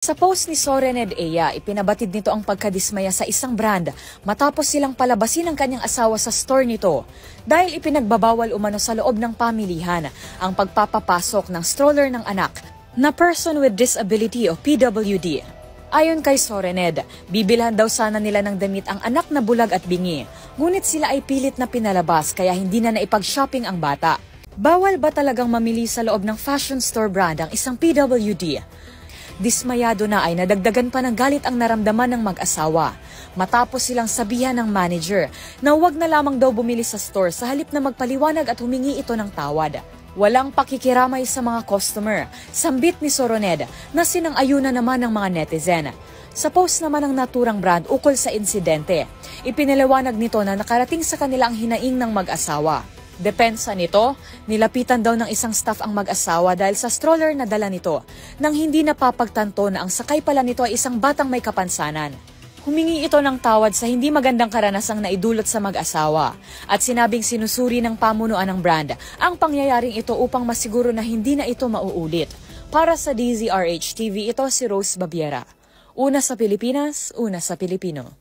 Sa post ni Sorened Eya, ipinabatid nito ang pagkadismaya sa isang brand matapos silang palabasin ang kanyang asawa sa store nito dahil ipinagbabawal umano sa loob ng pamilihan ang pagpapapasok ng stroller ng anak na person with disability o PWD. Ayon kay Sorened, bibilhan daw sana nila ng damit ang anak na bulag at bingi, ngunit sila ay pilit na pinalabas kaya hindi na naipag-shopping ang bata. Bawal ba talagang mamili sa loob ng fashion store brand ang isang PWD? Dismayado na ay nadagdagan pa ng galit ang naramdaman ng mag-asawa matapos silang sabihan ng manager na huwag na lamang daw bumili sa store sa halip na magpaliwanag at humingi ito ng tawad. Walang pakikiramay sa mga customer, sambit ni Sorened na sinang-ayunan naman ng mga netizen. Sa post naman ng naturang brand ukol sa insidente, ipinaliwanag nito na nakarating sa kanila ang hinaing ng mag-asawa. Depensa nito, nilapitan daw ng isang staff ang mag-asawa dahil sa stroller na dala nito nang hindi napapagtanto na ang sakay pala nito ay isang batang may kapansanan. Humingi ito ng tawad sa hindi magandang karanasang naidulot sa mag-asawa at sinabing sinusuri ng pamunuan ng brand ang pangyayaring ito upang masiguro na hindi na ito mauulit. Para sa DZRH TV, ito si Rose Babiera. Una sa Pilipinas, una sa Pilipino.